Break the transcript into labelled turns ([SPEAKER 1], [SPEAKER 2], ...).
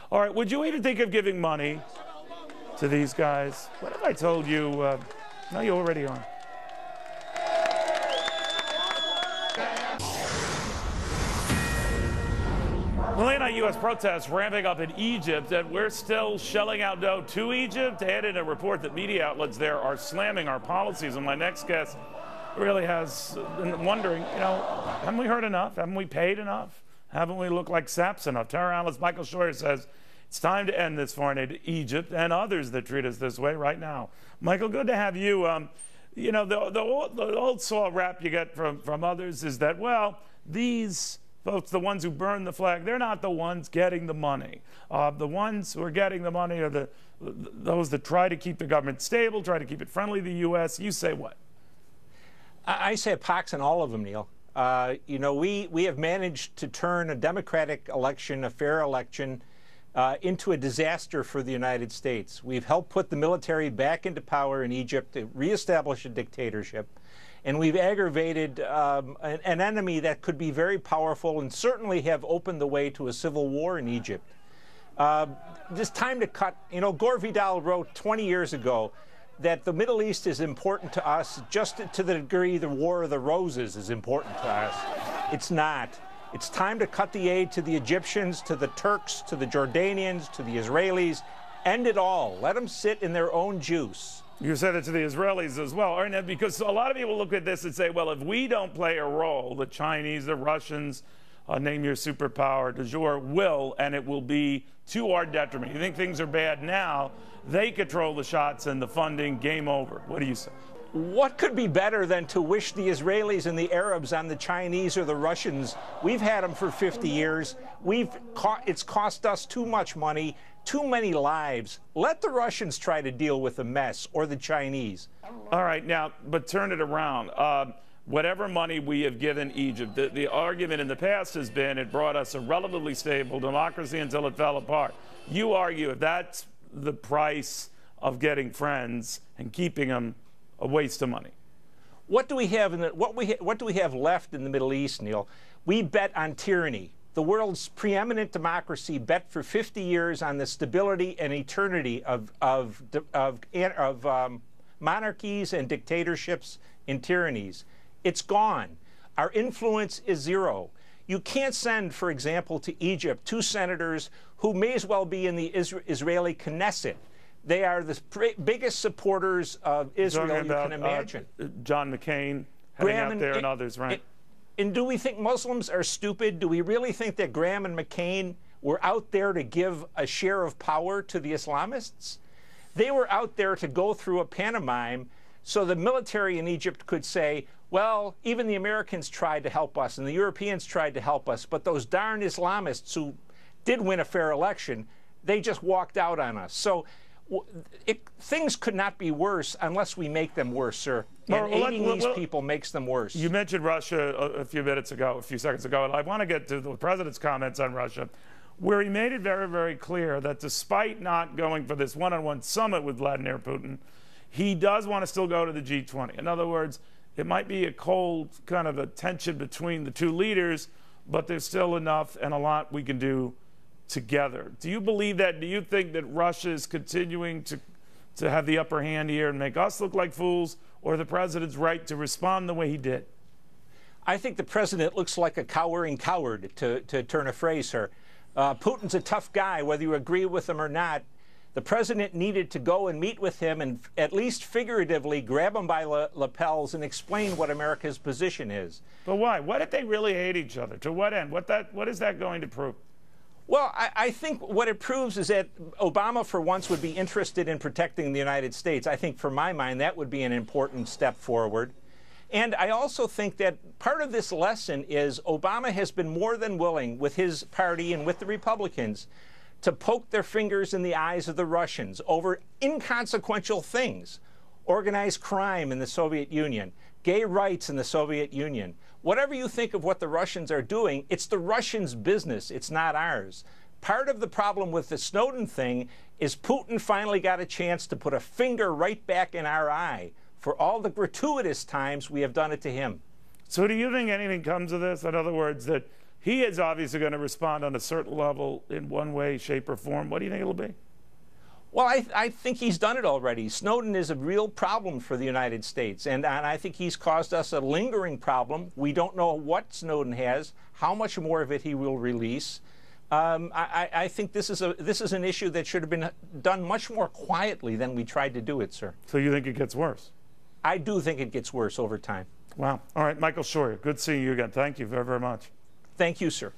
[SPEAKER 1] All right, would you even think of giving money to these guys? What have I told you? No, you're already on. Late-night U.S. protests ramping up in Egypt, and we're still shelling out dough to Egypt. Add in a report that media outlets there are slamming our policies. And my next guest really has been wondering, you know, haven't we heard enough? Haven't we paid enough? Haven't we looked like saps enough? Terror analyst Michael Scheuer says it's time to end this foreign aid to Egypt and others that treat us this way right now. Michael, good to have you. You know, the old saw rap you get from others is that, well, these folks, the ones who burn the flag, they're not the ones getting the money. The ones who are getting the money are those that try to keep the government stable, try to keep it friendly to the U.S. You say what?
[SPEAKER 2] I say a pox on all of them, Neil. You know, we have managed to turn a democratic election, a fair election, into a disaster for the United States. We've helped put the military back into power in Egypt, to reestablish a dictatorship. And we've aggravated an enemy that could be very powerful and certainly have opened the way to a civil war in Egypt. It's time to cut. You know, Gore Vidal wrote 20 years ago that the Middle East is important to us just to the degree the War of the Roses is important to us. It's not. It's time to cut the aid to the Egyptians, to the Turks, to the Jordanians, to the Israelis. End it all. Let them sit in their own juice.
[SPEAKER 1] You said it to the Israelis as well, aren't it? Because a lot of people look at this and say, well, if we don't play a role, the Chinese, the Russians, name your superpower du jour, will, and it will be to our detriment. You think things are bad now, they control the shots and the funding, game over. What do you say?
[SPEAKER 2] What could be better than to wish the Israelis and the Arabs on the Chinese or the Russians? We've had them for 50 years. It's cost us too much money, too many lives. Let the Russians try to deal with the mess, or the Chinese.
[SPEAKER 1] All right, now, but turn it around. Whatever money we have given Egypt, the argument in the past has been it brought us a relatively stable democracy until it fell apart. You argue if that's the price of getting friends and keeping them, a waste of money.
[SPEAKER 2] What do we have what do we have left in the Middle East, Neil? We bet on tyranny. The world's preeminent democracy bet for 50 years on the stability and eternity of monarchies and dictatorships and tyrannies. It's gone. Our influence is zero. You can't send, for example, to Egypt 2 senators who may as well be in the Israeli Knesset. They are the biggest supporters of Israel you can imagine.
[SPEAKER 1] John McCain heading out there and others, right?
[SPEAKER 2] And do we think Muslims are stupid? Do we really think that Graham and McCain were out there to give a share of power to the Islamists? They were out there to go through a pantomime so the military in Egypt could say, well, even the Americans tried to help us and the Europeans tried to help us, but those darn Islamists who did win a fair election, they just walked out on us. So things could not be worse unless we make them worse, sir. And aiding these people makes them worse.
[SPEAKER 1] You mentioned Russia a few seconds ago, and I want to get to the president's comments on Russia, where he made it very, very clear that despite not going for this one-on-one summit with Vladimir Putin, he does want to still go to the G20. In other words, it might be a cold kind of a tension between the two leaders, but there's still enough and a lot we can do together. Do you believe that? Do you think that Russia is continuing to have the upper hand here and make us look like fools, or the president's right to respond the way he did?
[SPEAKER 2] I think the president looks like a cowering coward, to turn a phrase, sir. Putin's a tough guy, whether you agree with him or not. The president needed to go and meet with him and at least figuratively grab him by lapels and explain what America's position is.
[SPEAKER 1] But why? What if they really hate each other? To what end? What is that going to prove?
[SPEAKER 2] Well, I think what it proves is that Obama, for once, would be interested in protecting the United States. I think, for my mind, that would be an important step forward. And I also think that part of this lesson is Obama has been more than willing, with his party and with the Republicans, to poke their fingers in the eyes of the Russians over inconsequential things. Organized crime in the Soviet Union, gay rights in the Soviet Union. Whatever you think of what the Russians are doing, it's the Russians' business. It's not ours. Part of the problem with the Snowden thing is Putin finally got a chance to put a finger right back in our eye for all the gratuitous times we have done it to him.
[SPEAKER 1] So do you think anything comes of this? In other words, that He is obviously going to respond on a certain level in one way, shape, or form. What do you think it'll be?
[SPEAKER 2] Well, I think he's done it already. Snowden is a real problem for the United States, and I think he's caused us a lingering problem. We don't know what Snowden has, how much more of it he will release. I think this is an issue that should have been done much more quietly than we tried to do it, sir.
[SPEAKER 1] So you think it gets worse?
[SPEAKER 2] I do think it gets worse over time.
[SPEAKER 1] Wow. All right, Michael Scheuer, good seeing you again. Thank you very, very much.
[SPEAKER 2] Thank you, sir.